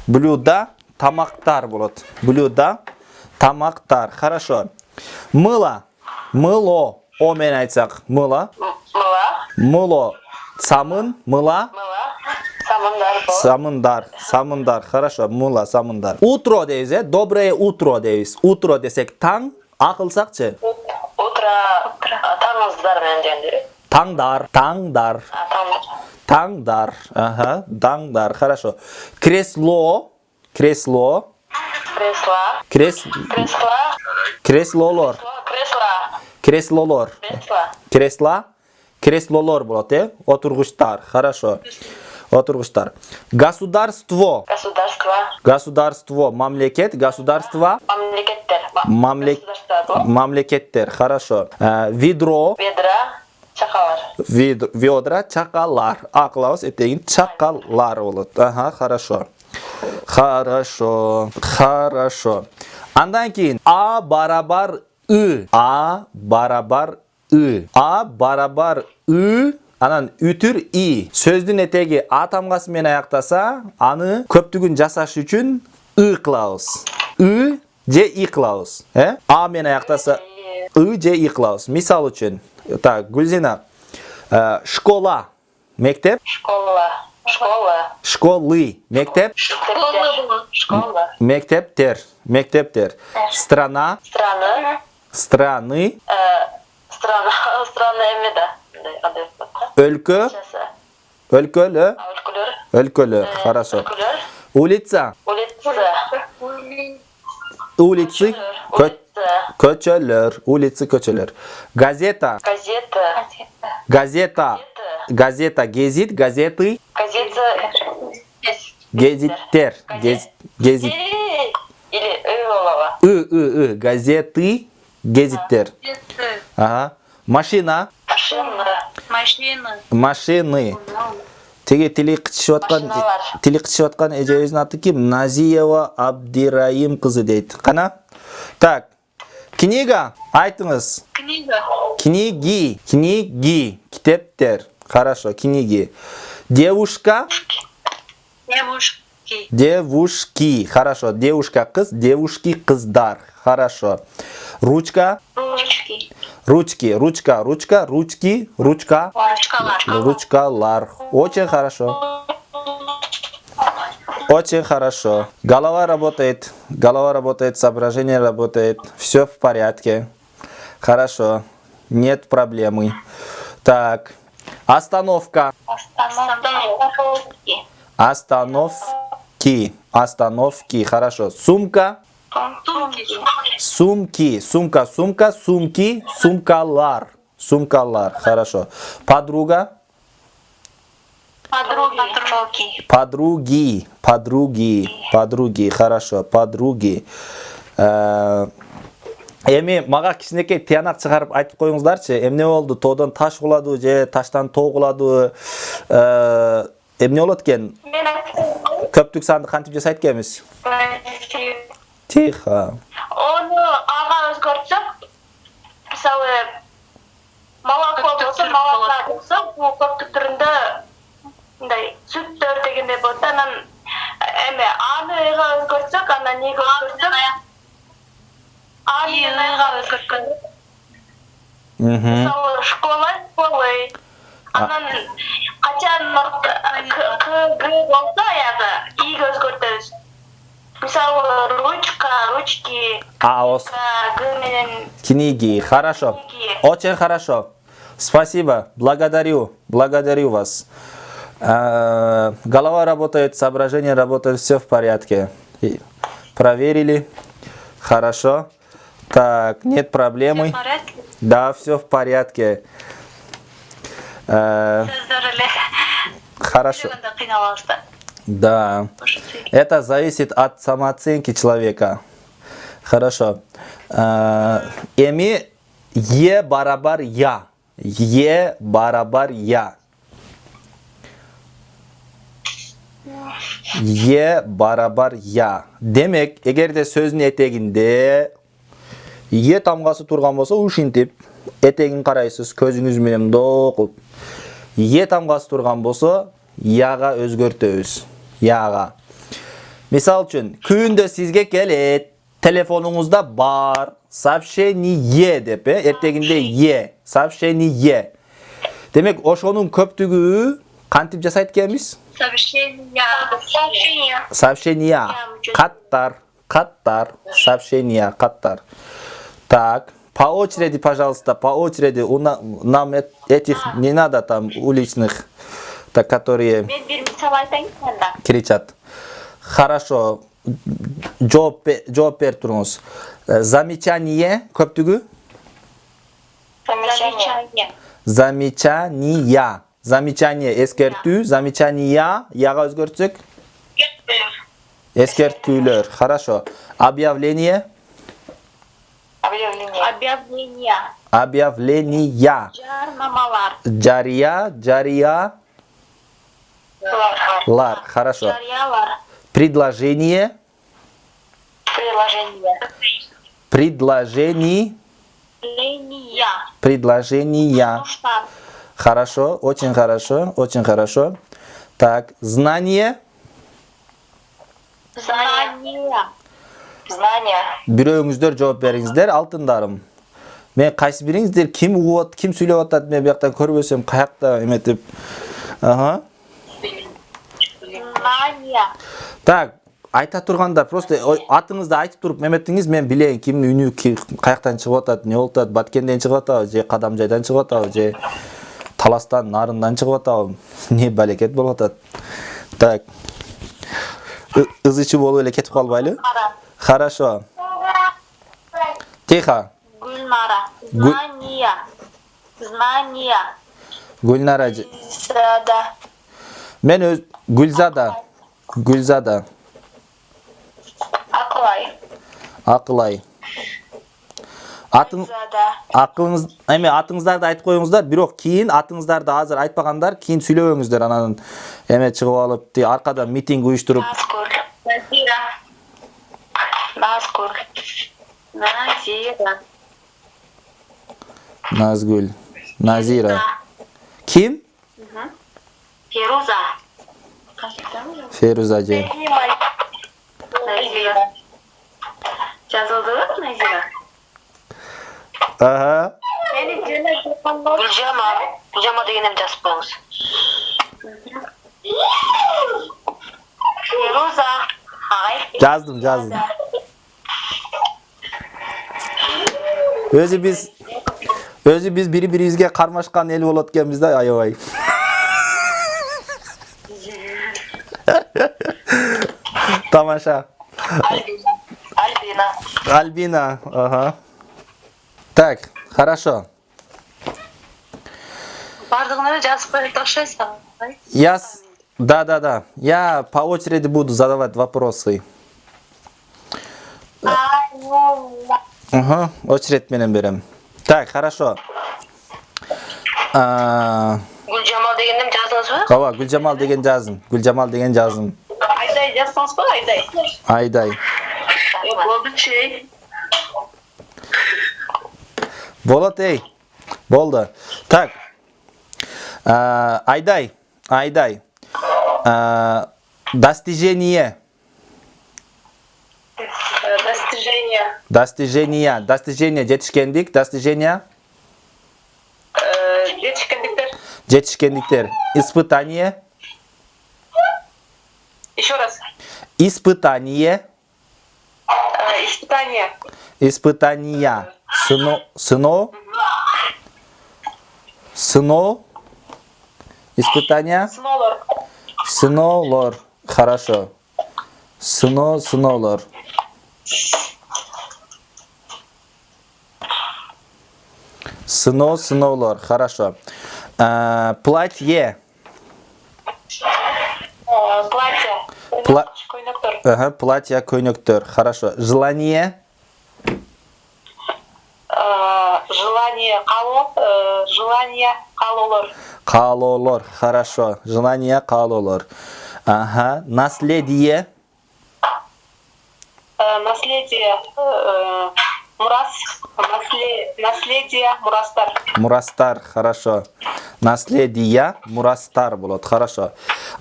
Блюда, тамақтар болады. Блюда, тамақтар. Хорошо. Мыло. Мыло. О мен айтсақ. Мыло. Мыло. Самын. Мыло. Самындар. Хорошо. Мыло, самындар. Утро дейіз, доброе утро дейіз. Утро десек таң. Ақылсақ че? Утро. Таңыздар мен дегендер. Таңдар. Ага, таңдар. Хорошо. Кресло. Креслолор болады, отырғыштар. Хорошо. Отырғыштар. Государство. Мамлекет. Государство. Мамлекеттер. Хорошо. Ведро. Ведра, чақалар. Ақылауыз етеген чақалар болады. Ага, хорошо. Андан кейін А барабар Ü. Анан үтір И. Сөздің етегі А тамғасымен аяқтаса, аны көптігін жасаш үшін Ü қылауыз. Ü же И қылауыз. А мен аяқтаса Ü же И қылауыз. Мисал үшін. Так, Гүлзина. Школа. Мектеп. Школы. Мектеп. Мектептер. Страна. Страны. Өлкө. Өлкөлі. Хорошо. Улица. Улицы. Көчөлөр. Газета. Гезит. Газеты. Гезиттер. Или олава. Газеты. Гезиттер. Ага. Машина. Машины. Теге тили қычып атқан эжебиздин аты ким? Назиева Абдираим кызы дейт. Қана? Так. Книга. Айтыңыз. Книги. Китептер. Хорошо. Книги. Девушка. Девушки. Хорошо. Девушка кыз. Девушки кыздар. Хорошо. Ручка. Ручки. Ручкалар. Очень хорошо. Голова работает, соображение работает. Все в порядке. Хорошо. Нет проблемы. Так. Остановка. Остановки. Хорошо. Сумка. Сумки. Сумкалар. Хорошо. Подруга. Подруги. Хорошо. Подруги. Эми мага кичинекей тыянак чыгарып айтып коюңуздарчы. Эмне болду? Тоодон таш кулады же таштан тоо кулады? Эмне болот экен? Көптүк санды кантип жасайт экенбиз? Тихо. Onu ağa özgörtsek, мысалы, молоко болса, bu көптүк түрүндө мындай сүттөр дегенде болот. Анан эми аны ыйга өзгөртсөк, анан неге өзгөртсөк? Аны ыйга өзгөрткөндө. Мысалы, школы. Анан качан к болсо аягы ийге өзгөртөбүз. Мысалы, ручки. Книги. Хорошо. Очень хорошо. Спасибо. Благодарю вас. Голова работает, соображение работает, все в порядке. Проверили. Хорошо. Так, нет проблемы. Да, все в порядке. Хорошо. Да. Это зависит от самооценки человека. Хорошо. Эми Е барабар я. Е барабар я. Демек, эгерде сөзүнүн этегинде Е тамгасы турган болсо, ушинтип этегин карайсыз, көзүңүз менен мындай кылып. Е тамгасы турган болсо, яга өзгөртөбүз. Яга. Misal üçün, күндө sizge келет, telefonunuzda бар, сообщение деп, эртегинде е, сообщение. Демек, ошонун көптүгү кантип жасайт экенбиз? Сообщение. Каттар. Сообщение, каттар. Так, по очереди, пожалуйста, по очереди. Нам этих не надо там уличных, так, которые Мен бир мисал айтайын анда. кричат. Хорошо. Жооп берип туруңуз. Замечание көптүгү? Замечание. Замечание эскертүү, замечания яга өзгөртсөк? Эскертүүлөр. Хорошо. Объявление? Объявления. Жарнамалар. Жария. Лар. Хорошо. Жариялар. Предложение. Предложения. Хорошо, очень хорошо, очень хорошо. Так, знание. Бирөөңүздөр жооп бериңиздер, алтындарым. Мен кайсы бириңиздер ким угат, ким сүйлөп атат, мен бияктан көрбөсөм, каякта эметип. Ага. Так, айта турганда просто атыңызды айтып туруп эметтиңиз, мен билейин ким үнү каяктан чыгып атат, не болуп атат, Баткенден чыгып атабы, же Кадамжайдан чыгып атабы, же Таластан, Нарындан чыгып атабы, не балекет болуп атат. Так. Ызычы болуп эле кетип калбайлы? Хорошо. Тихо. Гүлнара. Знания. Гүлнара. Мен өз Гүлзада. Акылай. Атыңыздарды айтып коюңуздар, бирок кийин атыңыздарды азыр айтпагандар, кийин сүйлөбөңүздөр, анан эме чыгып алып, аркадан митинг уюштуруп. Назгүл. Назира. Ким? Феруза же. Жазылдыбы, Назира? Ага. Гүлжама дегенем жазып коюңуз. Феруза. Жаздым. Өзү биз бири-бирибизге кармашкан эл болот экенбиз да, аябай. Тамаша. Альбина. Ага. Так, хорошо. Бардыгына жазып коюп окшойсуң. Да. Я по очереди буду задавать вопросы. Ага, очередь менен берем. Так, хорошо. Гүлжамал дегендем жаздыңызбы? Ооба, Гүлжамал деген жаздым. Айдай жазсаңызбы, Айдай. Болду чей. Болот, Болду. Так. Айдай. Достижение. Достижение. Жетишкендик. Достижение. Жетишкендиктер. Испытание. Еще раз. Испытание. Испытания. Сыно. Испытания. Сынолор. Хорошо. Сынолор. Сынолор. Хорошо. Платье. Платье, көйнөктөр. Хорошо. Желание. Каалоолор. Хорошо. Желание каалоолор. Ага. Наследие. Наследие, мурастар. Мурастар, хорошо. Наследие, мурастар болот, хорошо.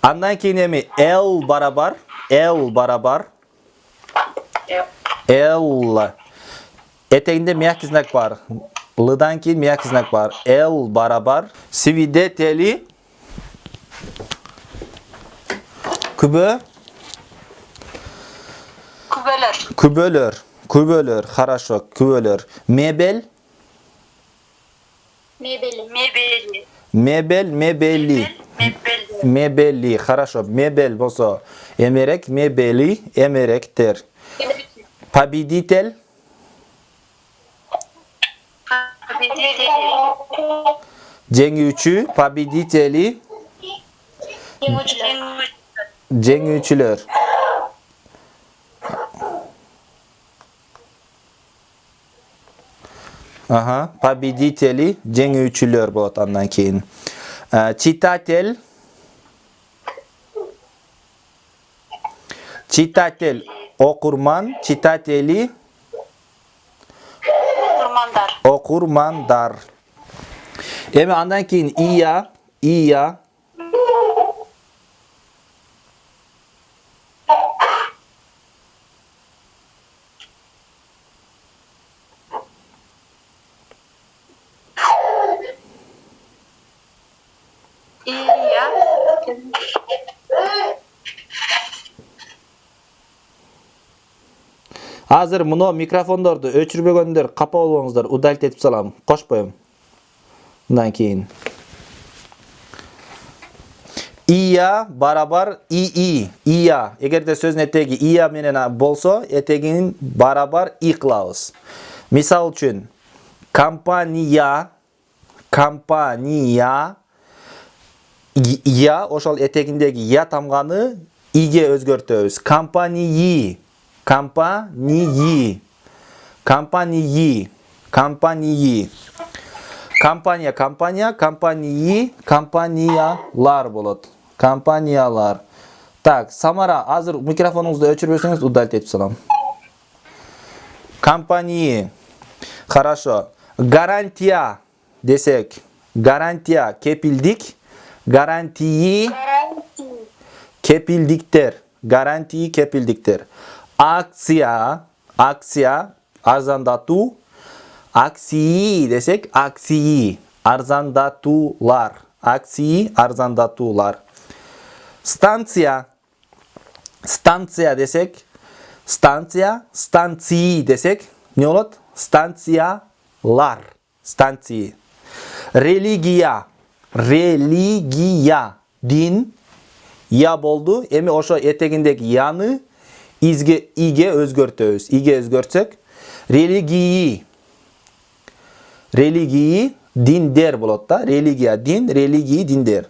Андан кейін эми L барабар. L. Этегинде мягкий знак бар. Лыдан кейін мягкий знак бар. L барабар. Свидетели. Күбө. Күбөлөр, хорошо, күбөлөр. Мебель. Мебели, хорошо. Мебель болсо эмерек, мебели, эмеректер. Победитель. Жеңүүчү, победители. Жеңүүчүлөр. Победители, жеңүүчүлөр болот андан кейін. Читатель. Окурман, читатели. Окурмандар. Эми андан кейін ия. Азыр муну микрофондорду өчүрбөгөндөр капа болбоңуздар, удалить этип салам. Кошпойм. Мындан кийин. Ия барабар ии. Ия. Эгерде сөздүн этеги ия менен болсо, этегин барабар и кылабыз. Мисал үчүн, компания я ошол этегиндеги я тамганы иге өзгөртөбүз. Компании. Компания, компании, компаниялар болот. Компаниялар. Так, Самара, азыр микрофонуңузду өчүрбөсөңүз удалить этип салам. Компании. Хорошо. Гарантия десек. Гарантия, кепилдик. Гарантии. Кепилдиктер. Гарантии, кепилдиктер. Акция, арзандатуу. Аксии десек, аксии, арзандатуулар. Аксии, арзандатуулар. Станция десек, станции десек, не болот? Станциялар. Станции. Религия, дин, я болду. Эми ошо этегиндеги яны иге өзгөртөбүз. Иге өзгөртсөк, религии, диндер болот да. Религия, дин, религии, диндер.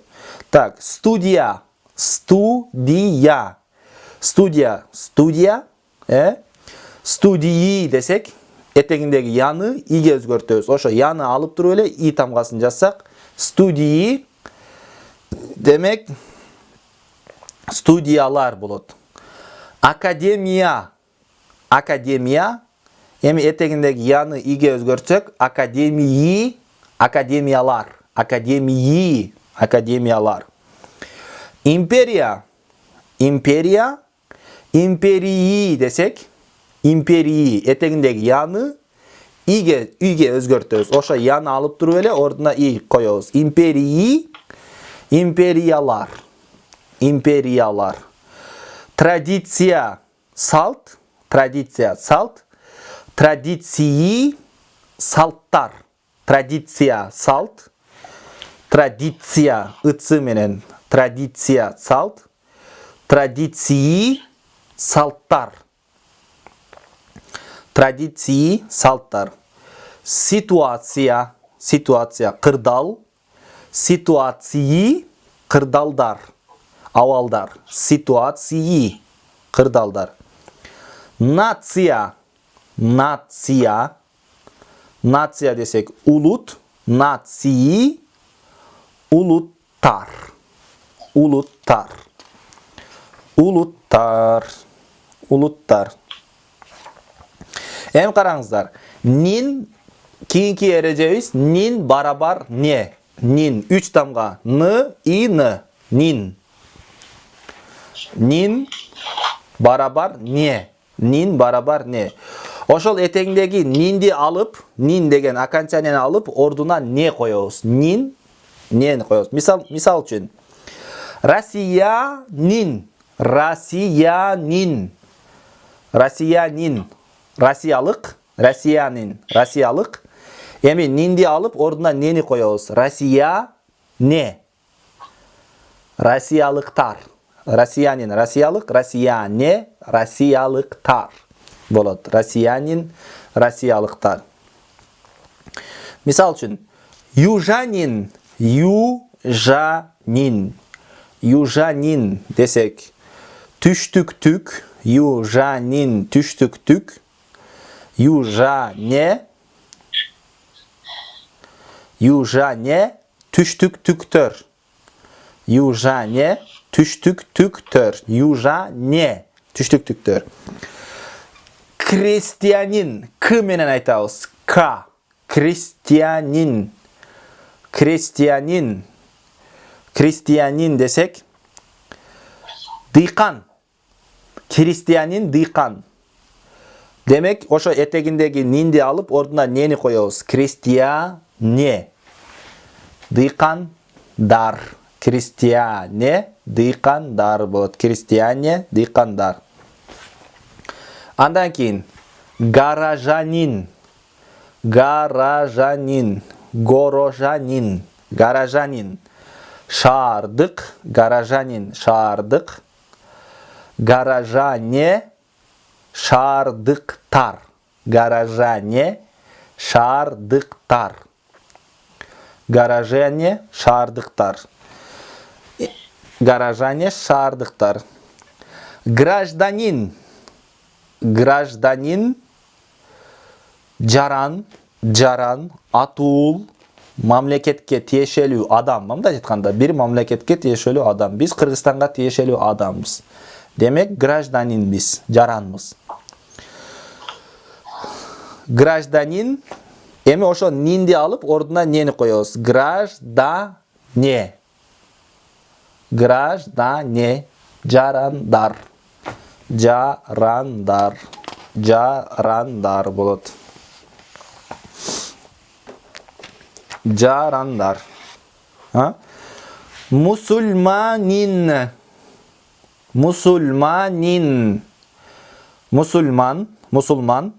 Так, студия. Студии десек, этегиндеги яны иге өзгөртөбүз. Ошо яны алып туруп эле и тамгасын жазсак, студии демек студиялар болот. Академия. Эми этегиндеги яны иге өзгөртсөк, академиялар. Империя. Империи десек, империи этегиндеги яны иге өзгөртөбүз. Ошо яны алып туруп эле ордуна и коёбуз. Империи, империялар. Традиция, салт. Традиции, салттар. Традиция, салт. Традиция, ыцы менен. Традиция, салт. Традиции, салттар. Традиции, салттар. Ситуация, кырдал. Ситуации, кырдалдар. Авалдар. Ситуации, кырдалдар. Нация десек, улут. Нации, улуттар. Эми караңыздар. Нин кийинки эрежебиз нин барабар не. Нин 3 тамга н и н. Нин. Нин барабар не. Нин барабар не. Ошол этеңдеги нинди алып, нин деген окончанияны алып, ордуна не коебуз. Нин, нени коебуз. Мисал үчүн. Россиянин. Россиянин. Россиянин. Россиялык. Россиянин. Россиялык. Эми нинди алып, ордуна нени коебуз. Россия не. Россиялыктар. Россиянин. Россиялык. Россияне. Россиялыктар. Болот. Россиянин. Россиялыктар. Мисал үчүн. Южанин. Южанин. Южанин десек. Түштүктүк. Южанин. Түштүктүк. Южане. Южане. Түштүктүктөр. Южане. Түштүктүктөр. Южане. Түштүктүктөр. Крестьянин. К менен айтабыз. К. Крестьянин. Крестьянин. Крестьянин десек. Дыйкан. Крестьянин дыйкан. Демек, ошо этегиндеги нинди алып, ордуна нени коебуз? Крестьяне. Дыйкандар. Крестьяне. Дыйкандар болот. Крестьяне. Дыйкандар. Андан кийин. Гаражанин. Гаражанин. Горожанин. Гаражанин. Шаардык. Гаражанин. Шаардык. Гаражане. Шаардыктар. Гаражане. Шаардыктар. Гаражане. Шаардыктар. Гаражане. Шаардыктар. Гражданин. Гражданин. Жаран. Жаран. Атуул. Мамлекетке тиешелүү адам. Мындай айтканда, бир мамлекетке тиешелүү адам. Биз Кыргызстанга тиешелүү адамбыз. Демек, гражданин биз, жаранбыз. Гражданин. Эми ошо нинди алып, ордуна нени коебуз? Граждане. Граждане. Жарандар. Жарандар. Жарандар болот. Жарандар. Мусульманин. Мусульманин. Мусульман. Мусулман.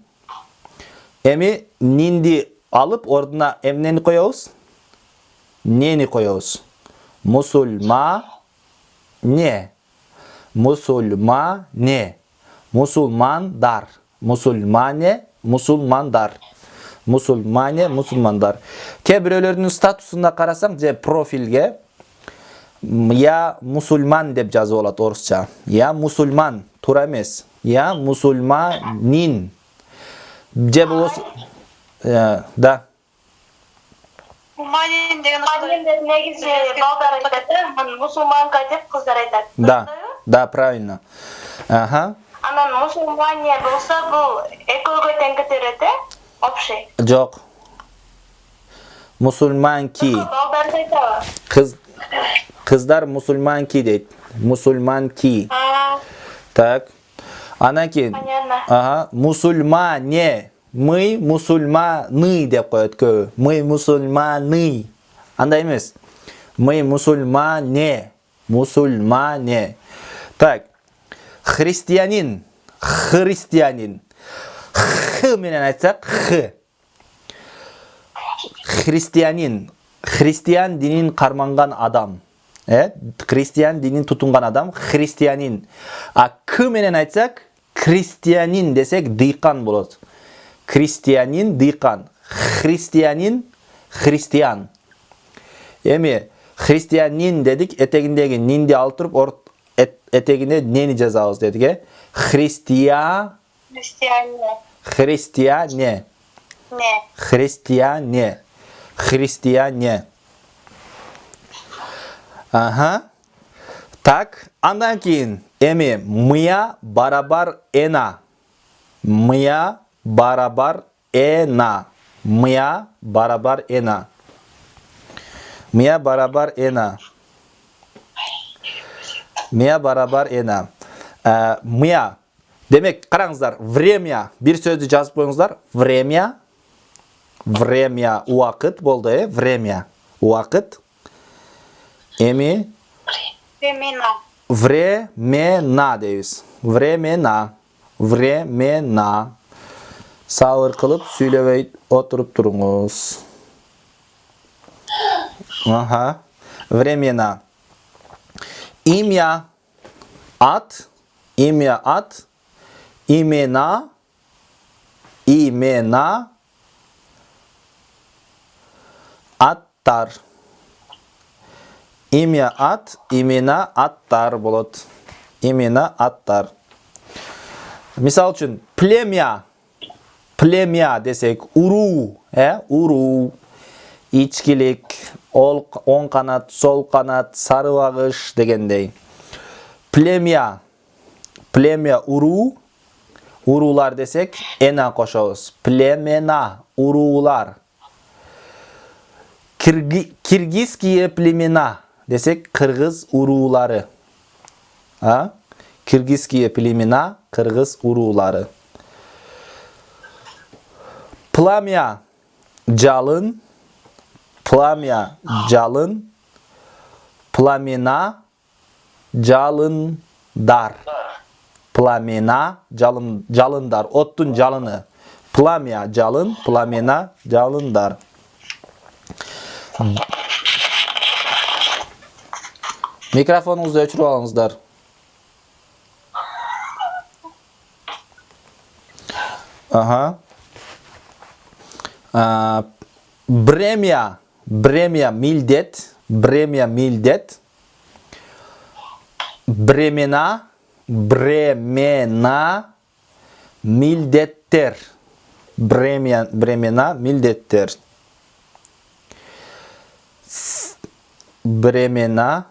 Эми нинди алып, ордуна эмнени коебуз? Нени коебуз? Мусульмане. Мусульмане. Мусулмандар. Мусульмане. Мусулмандар. Мусульмане. Мусулмандар. Кээ бирөөлөрдүн статусунда карасаң, же профилге я мусульман деп жазып алат орусча. Я мусульман. Туура эмес. Я мусульманин. Же болбосо да. Мусульманин деген негизи балдар айтат, мусулманка деп кыздар айтат. Да. Да, правильно. Ага. Анан мусульмане болсо бул экөөгө тең кетет, общий. Жок. Мусульманки. Балдар айтабы? Кыздар мусульманки дейт. Мусульманки. Так. Анан кийин. Ага, мусульмане. Мы мусульманы деп коет көбү. Мы мусульманы. Андай эмес. Мы мусульмане. Мусульмане. Так. Христианин. Христианин. Х менен айтсак, х. Христианин. Христиан динин карманган адам. Христиан динин тутунган адам христианин. А к менен айтсак, христианин десек дыйкан болот. Христианин дыйкан. Христианин христиан. Эми христианин дедик, этегиндеги нинди алып туруп этегине нени жазабыз дедик, Христиане. Христиане. Христиане. Христиане. Ага. Так, андан кийин эми мыя барабар эна. Мыя barabar ena. Mia barabar ena. Mia barabar ena. Mia barabar ena. Mia. Demek qarаңыздар, время. Bir sözді жазып қойыңыздар. Время. Время. Уақыт болды, время. Уақыт. Эми. Времена дейбіз. Времена. Времена. Сауыр қылып, сөйлебей отырып тұрыңыз. Ага. Времена. Имя. Ат. Имя ат. Имена. Имена. Аттар. Имя ат, имена аттар болады. Имена аттар. Misal үшін, племя. Племя десек, уру. Уру. Ичкілік, оң қанат, сол қанат, сарыбағыш дегендей. Племя. Племя уру. Урулар десек, ена қошауыз. Племена. Урулар. Киргизские племена десек, қырғыз урулары. Киргизские племена, қырғыз урулары. Пламя, жалын. Пламя, жалын. Пламена, жалындар. Пламена, жалындар. Оттun жалыны. Пламя, жалын. Пламена, жалындар. Mikrofonunuzu öçürüp alыңыздар. Aha. Бремя. Бремя милдет. Бремя милдет. Бремена. Бремена. Милдеттер. Бремена милдеттер. Бремена